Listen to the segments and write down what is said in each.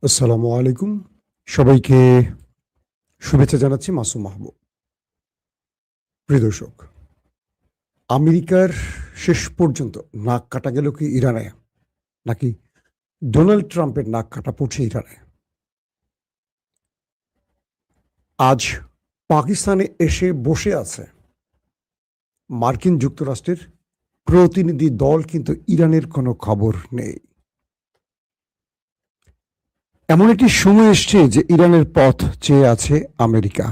আসসালামু আলাইকুম। সবাইকে শুভেচ্ছা জানাচ্ছি মাসুম মাহবুব। প্রিয় দর্শক, আমেরিকার শেষ পর্যন্ত নাক কাটা গেল কি ইরানে? নাকি ডোনাল্ড ট্রাম্পের নাক কাটা পড়ছে ইরানে? আজ পাকিস্তানে এসে বসে আছে মার্কিন যুক্তরাষ্ট্রের প্রতিনিধি দল, কিন্তু ইরানের কোনো খবর নেই। এমন একটি সময় এসছে যে ইরানের পথ চেয়ে আছে আমেরিকা।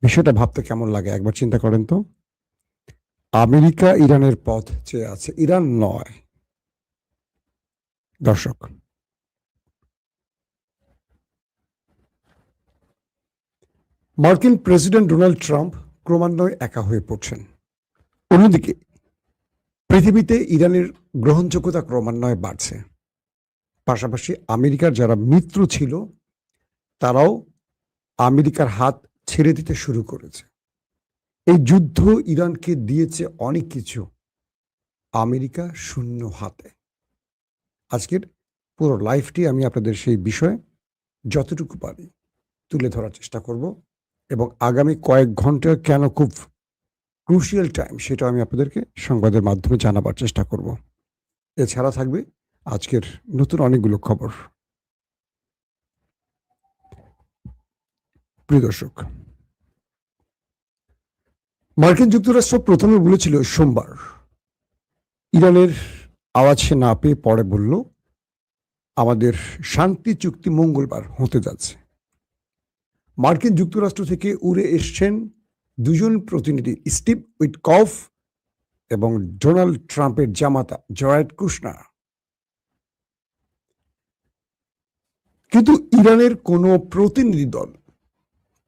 বিষয়টা ভাবতে কেমন লাগে একবার চিন্তা করেন তো। আমেরিকা ইরানের পথ চেয়ে আছে, ইরান নয়। দর্শক, মার্কিন প্রেসিডেন্ট ডোনাল্ড ট্রাম্প ক্রমান্বয়ে একা হয়ে পড়ছেন। অন্যদিকে পৃথিবীতে ইরানের গ্রহণযোগ্যতা ক্রমান্বয়ে বাড়ছে। পাশাপাশি আমেরিকার যারা মিত্র ছিল তারাও আমেরিকার হাত ছেড়ে দিতে শুরু করেছে। এই যুদ্ধ ইরানকে দিয়েছে অনেক কিছু, আমেরিকা শূন্য হাতে। আজকের পুরো লাইফটি আমি আপনাদের সেই বিষয়ে যতটুকু পারি তুলে ধরার চেষ্টা করব, এবং আগামী কয়েক ঘন্টা কেন খুব ক্রুশিয়াল টাইম সেটা আমি আপনাদেরকে সংবাদের মাধ্যমে জানাবার চেষ্টা করব। এছাড়া থাকবে আজকের নতুন অনেকগুলো খবর। প্রিয় দর্শক, মার্কিন যুক্তরাষ্ট্র প্রথমে বলেছিল সোমবার, ইরানের আওয়াজ সে না পেয়ে পরে বলল আমাদের শান্তি চুক্তি মঙ্গলবার হতে যাচ্ছে। মার্কিন যুক্তরাষ্ট্র থেকে উড়ে এসছেন দুজন প্রতিনিধি, স্টিভ উইটকফ এবং ডোনাল্ড ট্রাম্পের জামাতা জয়ারেড কুশনার। কিন্তু ইরানের কোনো প্রতিনিধি দল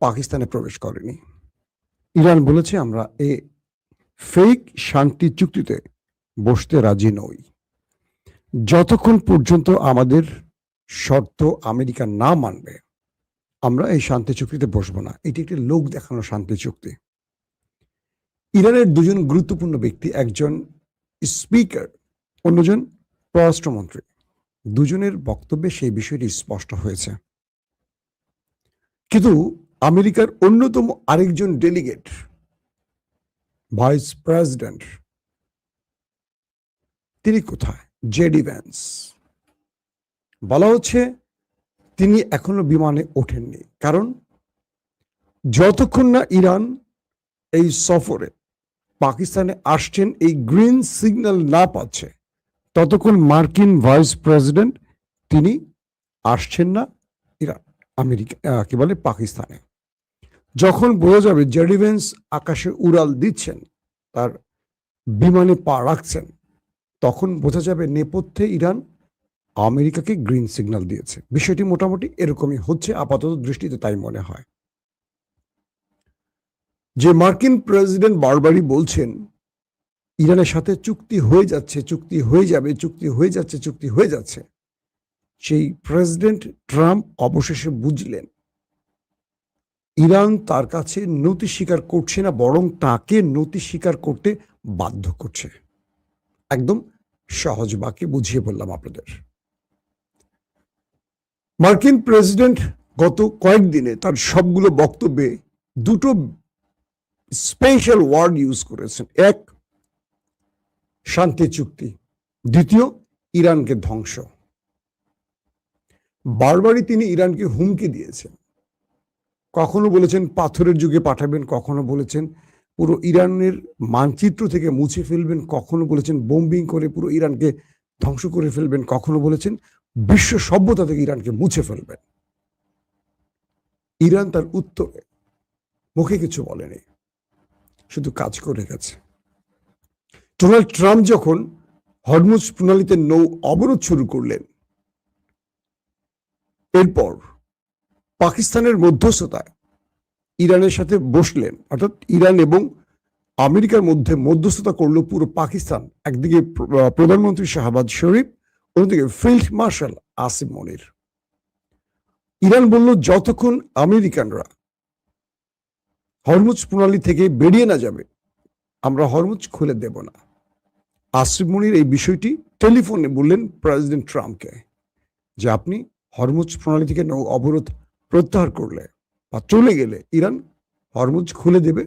পাকিস্তানে প্রবেশ করেনি। ইরান বলেছে আমরা এ ফেক শান্তি চুক্তিতে বসতে রাজি নই। যতক্ষণ পর্যন্ত আমাদের শর্ত আমেরিকা না মানবে আমরা এই শান্তি চুক্তিতে বসবো না। এটি একটি লোক দেখানো শান্তি চুক্তি। ইরানের দুজন গুরুত্বপূর্ণ ব্যক্তি, একজন স্পিকার, অন্যজন পররাষ্ট্রমন্ত্রী, দুজনের বক্তব্যে সেই বিষয়টি স্পষ্ট হয়েছে। কিন্তু আমেরিকার অন্যতম আরেকজন ডেলিগেট, ভাইস প্রেসিডেন্ট, তিনি কোথায়? JD Vance. বলা হচ্ছে তিনি এখনো বিমানে ওঠেননি, কারণ যতক্ষণ না ইরান এই সফরে পাকিস্তানে আসছেন এই গ্রিন সিগন্যাল না পাচ্ছে ততক্ষণ মার্কিন ভাইস প্রেসিডেন্ট তিনি আসছেন না ইরান, আমেরিকা কি বলে পাকিস্তানে। যখন বোঝা যাবে জেডি ভ্যান্স আকাশে উড়াল দিচ্ছেন, তার বিমানে পা রাখছেন, তখন বোঝা যাবে নেপথ্যে ইরান আমেরিকাকে গ্রিন সিগন্যাল দিয়েছে। বিষয়টি মোটামুটি এরকমই হচ্ছে, আপাতত দৃষ্টিতে তাই মনে হয়। যে মার্কিন প্রেসিডেন্ট বারবারই বলছেন ইরানের সাথে চুক্তি হয়ে যাচ্ছে, চুক্তি হয়ে যাবে, চুক্তি হয়ে যাচ্ছে, চুক্তি হয়ে যাচ্ছে, সেই প্রেসিডেন্ট ট্রাম্প অবশেষে বুঝলেন ইরান তার কাছে নতি স্বীকার করছে না, বরং তাকে নতি স্বীকার করতে বাধ্য করছে। একদম সহজ বাক্যে বুঝিয়ে বললাম আপনাদের। মার্কিন প্রেসিডেন্ট গত কয়েকদিনে তার সবগুলো বক্তব্যে দুটো স্পেশাল ওয়ার্ড ইউজ করেছেন। এক, শান্তি চুক্তি, দ্বিতীয়, ইরানকে ধ্বংস। বারবারই তিনি ইরানকে হুমকি দিয়েছেন। কখনো বলেছেন পাথরের যুগে পাঠাবেন, কখনো বলেছেন পুরো ইরানের মানচিত্র থেকে মুছে ফেলবেন, কখনো বলেছেন বোম্বিং করে পুরো ইরানকে ধ্বংস করে ফেলবেন, কখনো বলেছেন বিশ্ব সভ্যতা থেকে ইরানকে মুছে ফেলবেন। ইরান তার উত্তরে মুখে কিছু বলেনি, শুধু কাজ করে গেছে। ডোনাল্ড ট্রাম্প যখন হরমুজ প্রণালীতে নৌ অবরোধ শুরু করলেন, এরপর পাকিস্তানের মধ্যস্থতায় ইরানের সাথে বসলেন, অর্থাৎ ইরান এবং আমেরিকার মধ্যে মধ্যস্থতা করলো পুরো পাকিস্তান। একদিকে প্রধানমন্ত্রী শাহবাজ শরীফ, অন্যদিকে ফিল্ড মার্শাল আসিম মনির। ইরান বলল যতক্ষণ আমেরিকানরা হরমুজ প্রণালী থেকে বেরিয়ে না যাবে আমরা হরমুজ খুলে দেব না। আসিম মনির এই বিষয়টি টেলিফোনে বললেন প্রেসিডেন্ট ট্রাম্পকে যে আপনি হরমুজ প্রণালী থেকে নৌ অবরোধ প্রত্যাহার করলে বা চলে গেলে ইরান হরমুজ খুলে দেবে,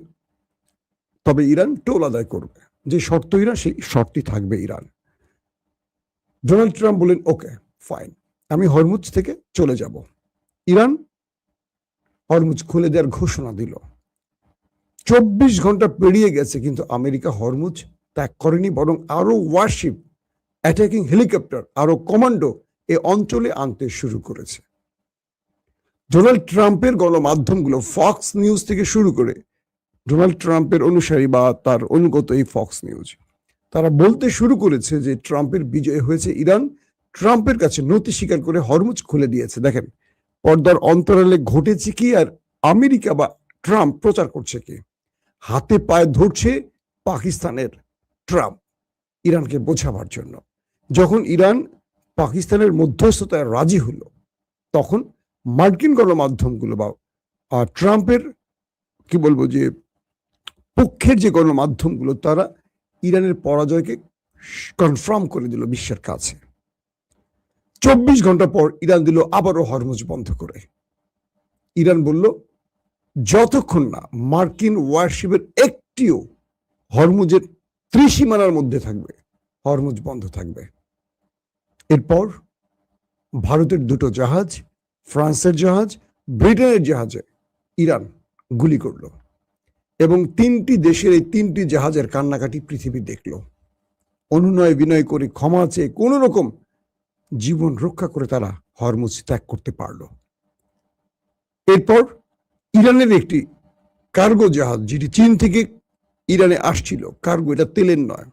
তবে ইরান টোল আদায় করবে। যে শর্ত ইরান, সেই শর্তই থাকবে ইরান। ডোনাল্ড ট্রাম্প বলেন ওকে ফাইন, আমি হরমুজ থেকে চলে যাব। ইরান হরমুজ খুলে দেওয়ার ঘোষণা দিল। 24 ঘন্টা পেরিয়ে গেছে, কিন্তু আমেরিকা হরমুজ ত্যাগ করেনি, বরং আরো ওয়ারশিপ, অ্যাটাকিং হেলিকপ্টার, আরো কমান্ডো এ অঞ্চলে আনতে শুরু করেছে। ডোনাল্ড ট্রাম্পের গণমাধ্যমগুলো ফক্স নিউজ থেকে শুরু করে, ডোনাল্ড ট্রাম্পের অনুসারী বা তার অনুগত এই ফক্স নিউজ, তারা বলতে শুরু করেছে যে ট্রাম্পের বিজয় হয়েছে। ইরান ট্রাম্পের কাছে নথি স্বীকার করে হরমুজ খুলে দিয়েছে। দেখেন পর্দার অন্তরালে ঘটেছে কি, আর আমেরিকা বা ট্রাম্প প্রচার করছে কি। হাতে পায়ে ধরছে পাকিস্তানের ট্রাম্প ইরানকে বোঝাবার জন্য। যখন ইরান পাকিস্তানের মধ্যস্থতায় রাজি হলো, তখন মার্কিন গণমাধ্যমগুলো বা ট্রাম্পের কি বলবো যে পক্ষের যে গণমাধ্যমগুলো, তারা ইরানের পরাজয়কে কনফার্ম করে দিল বিশ্বের কাছে। 24 ঘন্টা পর ইরান দিল আবারও হরমুজ বন্ধ করে। ইরান বলল যতক্ষণ না মার্কিন ওয়ারশিপের একটিও হরমুজের ত্রিসীমানার মধ্যে থাকবে, হরমুজ বন্ধ থাকবে। এরপর ভারতের দুটো জাহাজ, ফ্রান্সের জাহাজ, ব্রিটেনের জাহাজে ইরান গুলি করল, এবং 3টি দেশের এই 3টি জাহাজের কান্নাকাটি পৃথিবী দেখল। অনুনয় বিনয় করে ক্ষমা চেয়ে কোন রকম জীবন রক্ষা করে তারা হরমুজ ত্যাগ করতে পারল। এরপর ইরানের একটি কার্গো জাহাজ, যেটি চীন থেকে ইরানে আসছিল, কার্গো, এটা তেলের নয়,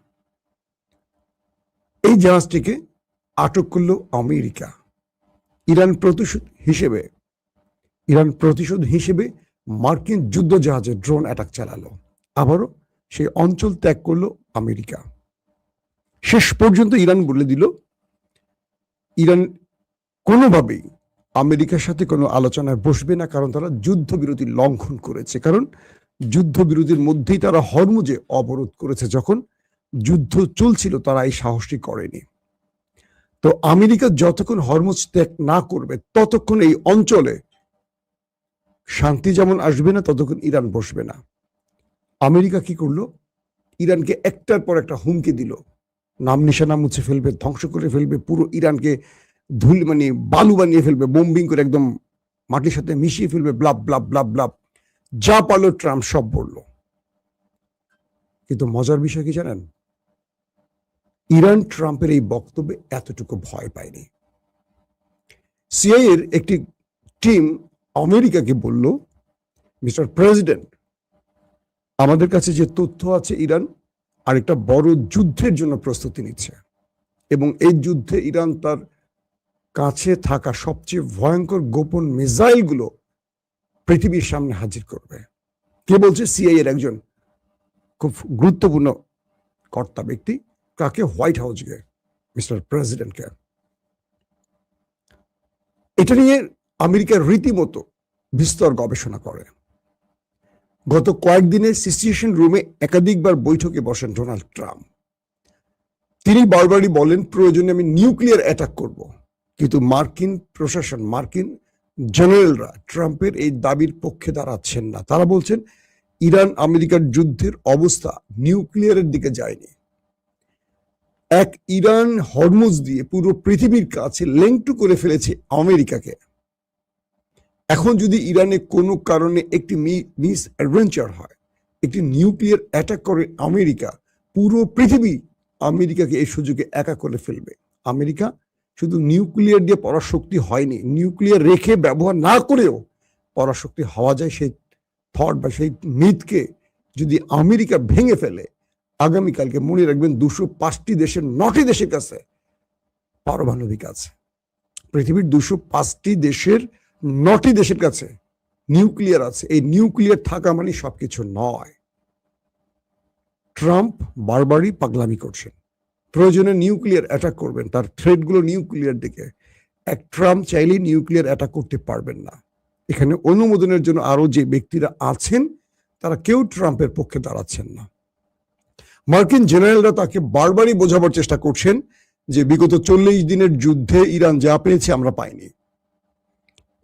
এই জাহাজটিকে আটক করল আমেরিকা। ইরান প্রতিশোধ হিসেবে মার্কিন যুদ্ধ জাহাজে ড্রোন অ্যাটাক চালালো। আবারও সেই অঞ্চল ত্যাগ করলো আমেরিকা। শেষ পর্যন্ত ইরান বলে দিল ইরান কোনোভাবেই আমেরিকার সাথে কোনো আলোচনায় বসবে না, কারণ তারা যুদ্ধবিরতি লঙ্ঘন করেছে। কারণ যুদ্ধবিরতির মধ্যেই তারা হরমুজে অবরোধ করেছে। যখন যুদ্ধ চলছিল তারা এই সাহসটি করেনি। তো আমেরিকা যতক্ষণ হরমুজ ত্যাগ না করবে, ততক্ষণ এই অঞ্চলে শান্তি যেমন আসবে না, ততক্ষণ ইরান বসবে না। আমেরিকা কি করলো, ইরানকে একটার পর একটা হুমকি দিল, নাম নিশানা মুছে ফেলবে, ধ্বংস করে ফেলবে, পুরো ইরানকে বালু বানিয়ে ফেলবে, বোম্বিং করে একদম মাটির সাথে মিশিয়ে ফেলবে, ব্লাব ব্লাব ব্লাব ব্লাব, যা পারলো ট্রাম্প সব বলল। কিন্তু মজার বিষয় কি জানেন, ইরান ট্রাম্পের এই বক্তব্যে এতটুকু ভয় পায়নি। সিআইএর একটি টিম আমেরিকাকে বলল, মিস্টার প্রেসিডেন্ট, আমাদের কাছে যে তথ্য আছে, ইরান আরেকটা বড় যুদ্ধের জন্য প্রস্তুতি নিচ্ছে, এবং এই যুদ্ধে ইরান তার কাছে থাকা সবচেয়ে ভয়ঙ্কর গোপন মিসাইলগুলো পৃথিবীর সামনে হাজির করবে। কে বলছে? সিআইএর একজন খুব গুরুত্বপূর্ণ কর্তা ব্যক্তি। কাকে? হোয়াইট হাউসকে, মিস্টার প্রেসিডেন্টকে। এটা নিয়ে আমেরিকার রীতিমতো বিস্তর গবেষণা করে। গত কয়েকদিনে সিচুয়েশন রুমে একাধিকবার বৈঠকে বসেন ডোনাল্ড ট্রাম্প। তিনি বারবারই বলেন প্রয়োজনে আমি নিউক্লিয়ার অ্যাটাক করব, কিন্তু মার্কিন প্রশাসন, মার্কিন জেনারেলরা ট্রাম্পের এই দাবির পক্ষে দাঁড়াচ্ছেন না। তারা বলছেন ইরান আমেরিকার যুদ্ধের অবস্থা নিউক্লিয়ারের দিকে যায়নি। এক ইরান হরমুজ দিয়ে পুরো পৃথিবীর কাছে লিঙ্ক করে ফেলেছে আমেরিকাকে। এখন যদি ইরানে কোনো কারণে একটি মিস অ্যাডভেঞ্চার হয়, একটি নিউক্লিয়ার অ্যাটাক করে আমেরিকা, পুরো পৃথিবী আমেরিকাকে এই সুযোগে একা করে ফেলবে। আমেরিকা শুধু নিউক্লিয়ার দিয়ে পরাশক্তি হয়নি, নিউক্লিয়ার রেখে ব্যবহার না করেও পরাশক্তি হওয়া যায়। সেই থট বা সেই মিথকে যদি আমেরিকা ভেঙে ফেলে, আগামীকালকে মনে রাখবেন 205টি দেশের 9টি দেশের কাছে পারমাণবিক আছে। পৃথিবীর 205টি দেশের 9টি দেশের কাছে নিউক্লিয়ার আছে। এই নিউক্লিয়ার থাকা মানে সবকিছু নয়। ট্রাম্প বারবারই পাগলামি করছেন, প্রয়োজনে নিউক্লিয়ার অ্যাটাক করবেন, তার থ্রেটগুলো নিউক্লিয়ার দিকে। এক ট্রাম্প চাইলেই নিউক্লিয়ার অ্যাটাক করতে পারবেন না। এখানে অনুমোদনের জন্য আরো যে ব্যক্তিরা আছেন, তারা কেউ ট্রাম্পের পক্ষে দাঁড়াচ্ছেন না। মার্কিন জেনারেলরা তাকে বারবারই বোঝাবার চেষ্টা করছেন যে বিগত 40 দিনের যুদ্ধে ইরান যা পেয়েছে আমরা পাইনি।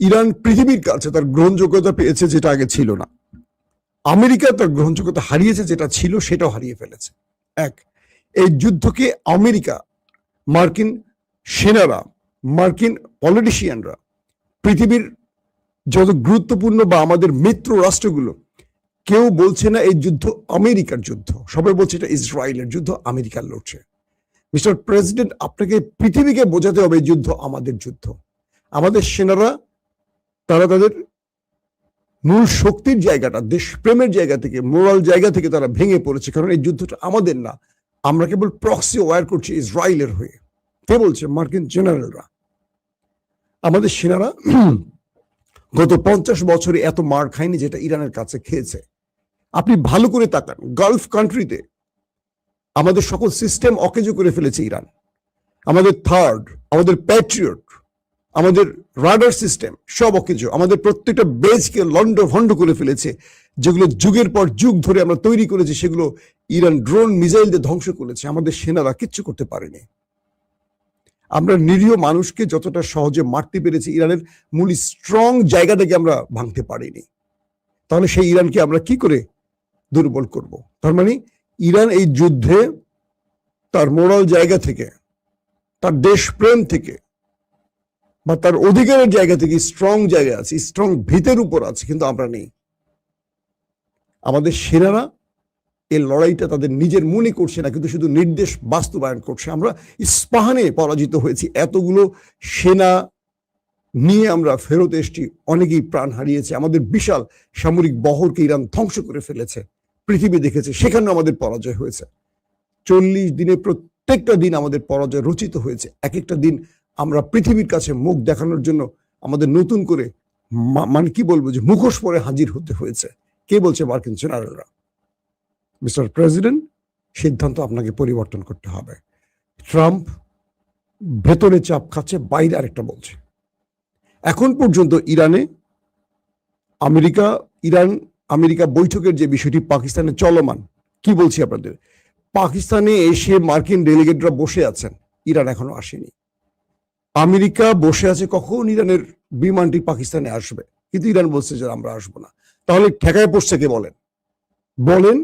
ইরান পৃথিবীর কাছে তার গ্রহণযোগ্যতা পেয়েছে যেটা আগে ছিল না। আমেরিকা তার গ্রহণযোগ্যতা হারিয়েছে, যেটা ছিল সেটাও হারিয়ে ফেলেছে। এক, এই যুদ্ধকে আমেরিকা, মার্কিন সেনারা, মার্কিন পলিটিশিয়ানরা, পৃথিবীর যত গুরুত্বপূর্ণ বা আমাদের মিত্র রাষ্ট্রগুলো, কেউ বলছে না এই যুদ্ধ আমেরিকার যুদ্ধ, সবাই বলছে এটা ইসরায়েলের যুদ্ধ, আমেরিকার লড়ছে। মিস্টার প্রেসিডেন্ট, আপনাকে পৃথিবীকে বোঝাতে হবে এই যুদ্ধ আমাদের যুদ্ধ। আমাদের সেনারা তারা তাদের মূল শক্তির জায়গাটা, দেশপ্রেমের জায়গা থেকে, মোরাল জায়গা থেকে তারা ভেঙে পড়েছে, কারণ এই যুদ্ধটা আমাদের না, আমরা কেবল প্রক্সি ওয়ার করছি ইসরায়েলের হয়ে। কে বলছে? মার্কিন জেনারেলরা। আমাদের সেনারা গত 50 বছরে এত মার খায়নি যেটা ইরানের কাছে খেয়েছে। আপনি ভালো করে তাকান, গালফ কান্ট্রিতে আমাদের সকল সিস্টেম অকেজো করে ফেলেছে ইরান। আমাদের থার্ড, আমাদের প্যাট্রিয়ট, আমাদের রাডার সিস্টেম সব অকেজো। আমাদের প্রত্যেকটা বেজকে লন্ডভন্ড করে ফেলেছে, যেগুলো যুগের পর যুগ ধরে আমরা তৈরি করেছি, সেগুলো ইরান ড্রোন মিসাইল দিয়ে ধ্বংস করেছে। আমাদের সেনারা কিচ্ছু করতে পারেনি। আমরা নিরীহ মানুষকে যতটা সহজে মারতে পেরেছি, ইরানের মূল স্ট্রং জায়গাটাকে আমরা ভাঙতে পারিনি। তাহলে সেই ইরানকে আমরা কি করে দুর্বল করব? তার মানে ইরান এই যুদ্ধে তার মোরাল জায়গা থেকে, তার দেশপ্রেম থেকে বা তার অধিকারের জায়গা থেকে স্ট্রং জায়গা আছে, স্ট্রং ভিতের উপর আছে, কিন্তু আমরা নেই। আমাদের সেনারা এই লড়াইটা তাদের নিজের মনে করছে না, কিন্তু শুধু নির্দেশ বাস্তবায়ন করছে। আমরা ইস্পাহানে পরাজিত হয়েছি, এতগুলো সেনা নিয়ে আমরা ফেরত এসছি, অনেকেই প্রাণ হারিয়েছে, আমাদের বিশাল সামরিক বহরকে ইরান ধ্বংস করে ফেলেছে, পৃথিবী দেখেছে, সেখানে আমাদের পরাজয় হয়েছে। 40 দিনে প্রত্যেকটা দিন আমাদের পরাজয় রচিত হয়েছে। এক একটা দিন আমরা পৃথিবীর কাছে মুখ দেখানোর জন্য আমাদের নতুন করে মানে কি বলবো, যে মুখোশ পরে হাজির হতে হয়েছে। কে বলছে? মার্কিন জেনারেলরা। মিস্টার প্রেসিডেন্ট, সিদ্ধান্ত আপনাকে পরিবর্তন করতে হবে। ট্রাম্প ভেতরে চাপ খাচ্ছে, বাইরে আরেকটা বলছে। এখন পর্যন্ত ইরানে আমেরিকা বৈঠকের যে বিষয়টি পাকিস্তানে চলমান, কি বলছি আপনাদের, পাকিস্তানে এসে মার্কিন ডেলিগেটরা বসে আছেন, ইরান এখনো আসেনি। আমেরিকা বসে আছে কখন ইরানের বিমানটি পাকিস্তানে আসবে, কিন্তু ইরান বলছে যে আমরা আসবো না। তাহলে ঠেকায় পড়ছে কে? বলেন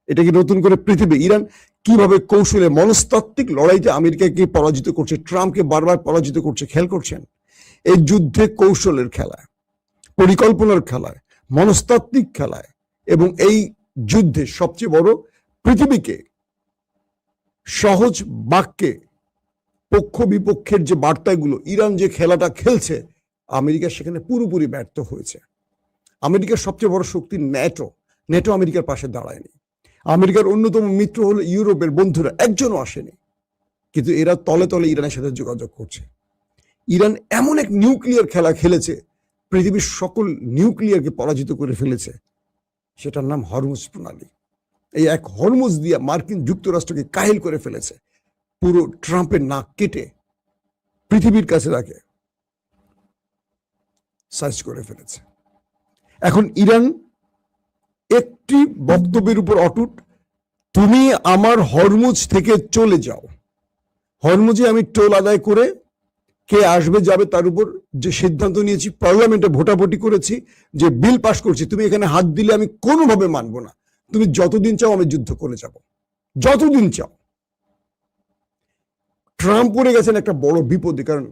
এটা কি নতুন করে পৃথিবী? ইরান কিভাবে কৌশলে মনস্তাত্ত্বিক লড়াইতে আমেরিকাকে পরাজিত করছে, ট্রাম্পকে বারবার পরাজিত করছে, খেয়াল করছেন? এই যুদ্ধে কৌশলের খেলায়, পরিকল্পনার খেলায়, মনস্তাত্ত্বিক খেলায়, এবং এই যুদ্ধে সবচেয়ে বড়, পৃথিবীকে সহজ বাক্যে পক্ষ বিপক্ষের যে বার্তাগুলো, ইরান যে খেলাটা খেলছে, আমেরিকা সেখানে পুরোপুরি ব্যর্থ হয়েছে। আমেরিকার সবচেয়ে বড় শক্তি নেটো আমেরিকার পাশে দাঁড়ায়নি। আমেরিকার অন্যতম মিত্র হলো ইউরোপের বন্ধুরা, একজনও আসেনি, কিন্তু এরা তলে তলে ইরানের সাথে যোগাযোগ করছে। ইরান এমন এক নিউক্লিয়ার খেলা খেলেছে, পৃথিবীর সকল নিউক্লিয়ারকে পরাজিত করে ফেলেছে, সেটার নাম হরমুজ প্রণালী। এই এক হরমুজ দিয়ে মার্কিন যুক্তরাষ্ট্রকে কাহিল করে ফেলেছে, পুরো ট্রাম্পের নাক কেটে পৃথিবীর কাছে তাকে সাইজ করে ফেলেছে। এখন ইরান একটি বক্তব্যের উপর অটুট, তুমি আমার হরমুজ থেকে চলে যাও, হরমুজে আমি টোল আদায় করে কে আসবে যাবে তার উপর যে সিদ্ধান্ত নিয়েছি, পার্লামেন্টে ভোটাভুটি করেছি, যে বিল পাশ করছি, তুমি এখানে হাত দিলে আমি কোনোভাবে মানবো না। তুমি যতদিন চাও আমি যুদ্ধ করে যাব, যতদিন চাও। ট্রাম্প পড়ে গেছেন একটা বড় বিপদে, কারণ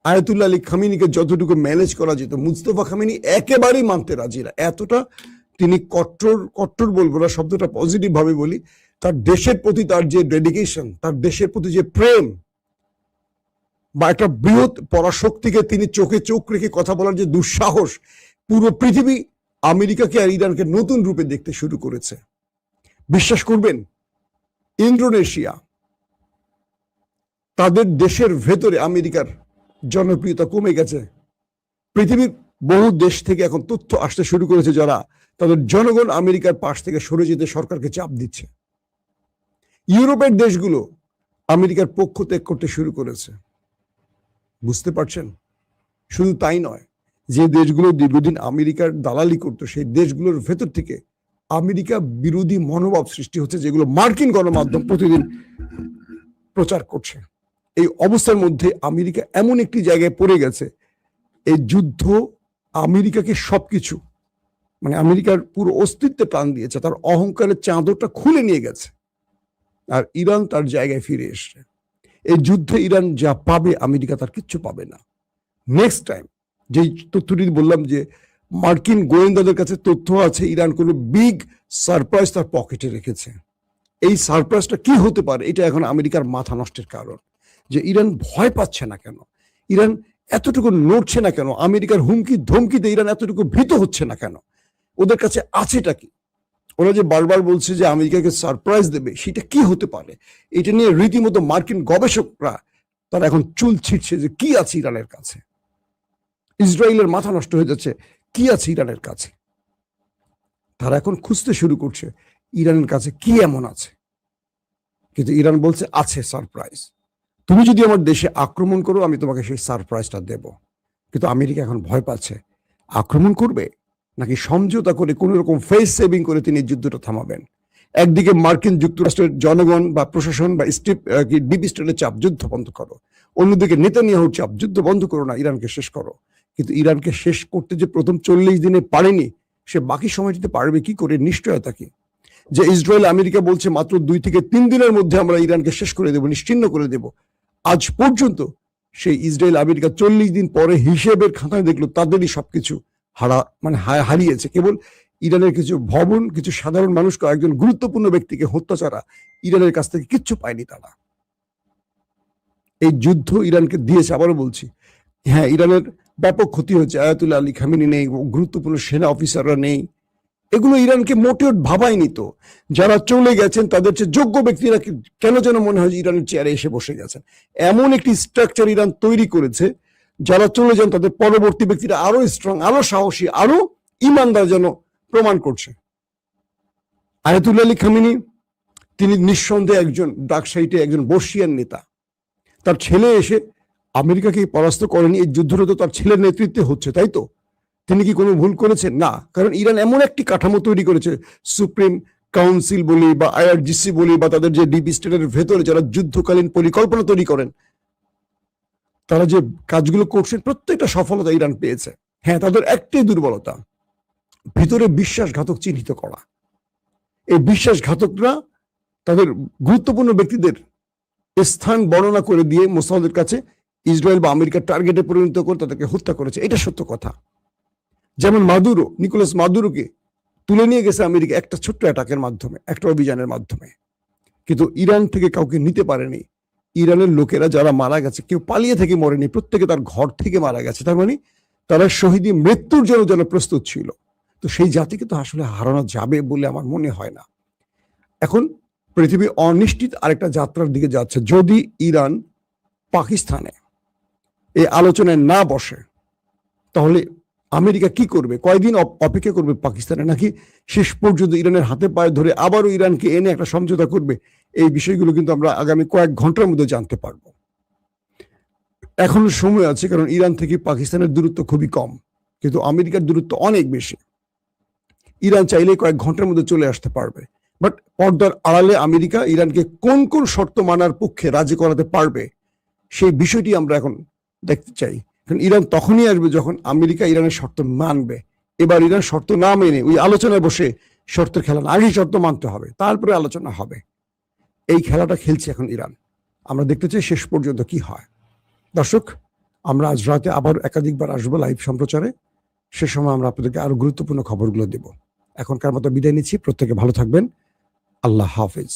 আয়াতুল্লাহ আলী খামেনিকে যতটুকু ম্যানেজ করা যেত, মুস্তফা খামেনি একেবারেই মানতে রাজি না। এতটা তিনি কট্টর বলবো না, শব্দটা পজিটিভ ভাবে বলি, তার দেশের প্রতি তার যে ডেডিকেশন, তার দেশের প্রতি যে প্রেম, বা একটা বৃহৎ পরাশক্তিকে তিনি চোখে চোখ রেখে কথা বলার যে দুঃসাহস, পুরো পৃথিবী আমেরিকাকে আর ইরানকে নতুন রূপে দেখতে শুরু করেছে। বিশ্বাস করবেন, ইন্দোনেশিয়া, তাদের দেশের ভেতরে আমেরিকার জনপ্রিয়তা কমে গেছে। পৃথিবীর বহু দেশ থেকে এখন তথ্য আসতে শুরু করেছে, যারা তাদের জনগণ আমেরিকার পাশ থেকে সরে যেতে সরকারকে চাপ দিচ্ছে। ইউরোপের দেশগুলো আমেরিকার পক্ষ ত্যাগ করতে শুরু করেছে। বুঝতে পারছেন? শুধু তাই নয়, যে দেশগুলো দীর্ঘদিন আমেরিকার দালালি করতো, সেই দেশগুলোর ভেতর থেকে আমেরিকা বিরোধী মনোভাব সৃষ্টি হচ্ছে, যেগুলো মার্কিন গণমাধ্যম প্রতিদিন প্রচার করছে। এই অবস্থার মধ্যে আমেরিকা এমন একটি জায়গায় পড়ে গেছে, এই যুদ্ধ আমেরিকাকে সবকিছু, মানে আমেরিকার পুরো অস্তিত্বে টান দিয়েছে, তার অহংকারের চাদরটা খুলে নিয়ে গেছে, আর ইরান তার জায়গায় ফিরে এসছে। এই যুদ্ধে ইরান যা পাবে আমেরিকা তার কিচ্ছু পাবে না। নেক্সট টাইম যেই তথ্যটি বললাম যে মার্কিন গোয়েন্দাদের কাছে তথ্য আছে ইরান কোনো বিগ সারপ্রাইজ তার পকেটে রেখেছে। এই সারপ্রাইজটা কি হতে পারে এটা এখন আমেরিকার মাথা নষ্টের কারণ। যে ইরান ভয় পাচ্ছে না কেন, ইরান এতটুকু নড়ছে না কেন, আমেরিকার হুমকি ধমকিতে ইরান এতটুকু ভীত হচ্ছে না কেন, ওদের কাছে আছেটা কি? ওরা যে বারবার বলছে যে আমেরিকাকে সারপ্রাইজ দেবে, সেটা কি হতে পারে? এটা নিয়ে রীতিমতো মার্কিন গবেষকরা তারা এখন চুল ছিটছে যে কি আছে ইরানের কাছে। ইসরায়েলের মাথা নষ্ট হয়ে যাচ্ছে, কি আছে ইরানের কাছে। তারা এখন খুঁজতে শুরু করছে ইরানের কাছে কি এমন আছে। কিন্তু ইরান বলছে আছে সারপ্রাইজ, তুমি যদি আমার দেশে আক্রমণ করো আমি তোমাকে সেই সারপ্রাইজটা দেব। কিন্তু আমেরিকা এখন ভয় পাচ্ছে, আক্রমণ করবে নাকি সমঝোতা করে কোন রকম ফেস সেভিং করে তিনি যুদ্ধটা থামাবেন। একদিকে মার্কিন যুক্তরাষ্ট্রের জনগণ বা প্রশাসন বা ডিপ স্টেটের চাপ, যুদ্ধ বন্ধ করো। অন্যদিকে নেতানিয়াহুর চাপ, যুদ্ধ বন্ধ করো না, ইরানকে শেষ করো। কিন্তু ইরানকে শেষ করতে যে প্রথম 40 দিনে পারেনি, সে বাকি সময়টিতে পারবে কি করে? নিশ্চয়তা কি যে ইসরায়েল আমেরিকা বলছে মাত্র 2 থেকে 3 দিনের মধ্যে আমরা ইরানকে শেষ করে দেব, নিশ্চিহ্ন করে দেব। আজ পর্যন্ত সেই ইসরায়েল আমেরিকা 40 দিন পরে হিসেবের খাতায় দেখলো তাদেরই সবকিছু হারিয়েছে। কেবল ইরানের কিছু ভবন, কিছু সাধারণ মানুষকে, একজন গুরুত্বপূর্ণ ব্যক্তিকে হত্যা ছাড়া ইরানের কাছ থেকে কিচ্ছু পায়নি তারা। এই যুদ্ধ ইরানকে দিয়েছে, আবারও বলছি। হ্যাঁ, ইরানের ব্যাপক ক্ষতি হয়েছে, আয়াতুল্লাহ আলী খামেনি নেই, গুরুত্বপূর্ণ সেনা অফিসাররা নেই, এগুলো ইরানকে মোটেও ভাবায়নি। তো যারা চলে গেছেন তাদের চেয়ে যোগ্য ব্যক্তিরা কেন যেন মনে হয় ইরানের চেয়ারে এসে বসে গেছেন। এমন একটি স্ট্রাকচার ইরান তৈরি করেছে, যারা চলে যান তাদের পরবর্তী ব্যক্তিরা আরো স্ট্রং, আরো সাহসী, আরো ইমানদার যেন প্রমাণ করছে। আয়াতুল্লাহ আলী খামেনি তিনি নিঃসন্দেহে একজন ডার্ক সাইডে একজন বর্ষিয়ান নেতা। তার ছেলে এসে আমেরিকাকে পরাস্ত করেনি, এই যুদ্ধটা তো তার ছেলের নেতৃত্বে হচ্ছে, তাই তো? তিনি কি কোনো ভুল করেছেন? না, কারণ ইরান এমন একটি কাঠামো তৈরি করেছে, সুপ্রিম কাউন্সিল বলি বা আইআরজিসি বলি বা তাদের যে ডিপ স্টেটের ভেতরে যারা যুদ্ধকালীন পরিকল্পনা তৈরি করেন, তারা যে কাজগুলো করছেন প্রত্যেকটা সফলতা ইরান পেয়েছে। হ্যাঁ, তাদের একটাই দুর্বলতা, ভিতরে বিশ্বাসঘাতক চিহ্নিত করা। এই বিশ্বাসঘাতকরা তাদের গুরুত্বপূর্ণ ব্যক্তিদের স্থান বর্ণনা করে দিয়ে মুসলমানদের কাছে ইসরায়েল বা আমেরিকার টার্গেটে পরিণত করে তাদেরকে হত্যা করেছে। এটা সত্য কথা। যেমন মাদুরো, নিকোলাস মাদুরোকে তুলে নিয়ে গেছে আমেরিকা একটা ছোট্ট অ্যাটাকের মাধ্যমে, একটা অভিযানের মাধ্যমে। কিন্তু ইরান থেকে কাউকে নিতে পারেনি। ইরানের লোকেরা যারা মারা গেছে, কেউ পালিয়ে থেকে মরেনি, প্রত্যেকে তার ঘর থেকে মারা গেছে। তার মানে তারা শহীদি মৃত্যুর জন্য যেন প্রস্তুত ছিল। তো সেই জাতিকে তো আসলে হারানো যাবে বলে আমার মনে হয় না। এখন পৃথিবী অনিশ্চিত আরেকটা যাত্রার দিকে যাচ্ছে। যদি ইরান পাকিস্তানে এই আলোচনায় না বসে, তাহলে আমেরিকা কি করবে? কয়দিন অপেক্ষা করবে পাকিস্তানে, নাকি শেষ পর্যন্ত ইরানের হাতে পায়ে ধরে আবারও ইরানকে এনে একটা সমঝোতা করবে? এই বিষয়গুলো কিন্তু আমরা আগামী কয়েক ঘন্টার মধ্যে জানতে পারবো। এখন সময় আছে, কারণ ইরান থেকে পাকিস্তানের দূরত্ব খুবই কম, কিন্তু আমেরিকার দূরত্ব অনেক বেশি। ইরান চাইলে কয়েক ঘন্টার মধ্যে চলে আসতে পারবে। বাট পর্দার আড়ালে আমেরিকা ইরানকে কোন কোন শর্ত মানার পক্ষে রাজি করাতে পারবে, সেই বিষয়টি আমরা এখন দেখতে চাই। কারণ ইরান তখনই আসবে যখন আমেরিকা ইরানের শর্ত মানবে। এবার ইরান শর্ত না মেনে ওই আলোচনায় বসে শর্তের খেলা না, আগেই শর্ত মানতে হবে, তারপরে আলোচনা হবে। এই খেলাটা খেলছে এখন ইরান। আমরা দেখতে চাই শেষ পর্যন্ত কি হয়। দর্শক, আমরা আজ রাতে আবার একাধিকবার আসবো লাইভ সম্প্রচারে। সে সময় আমরা আপনাদেরকে আরো গুরুত্বপূর্ণ খবরগুলো দেব। এখনকার মতো বিদায় নিচ্ছি। প্রত্যেকে ভালো থাকবেন। আল্লাহ হাফেজ।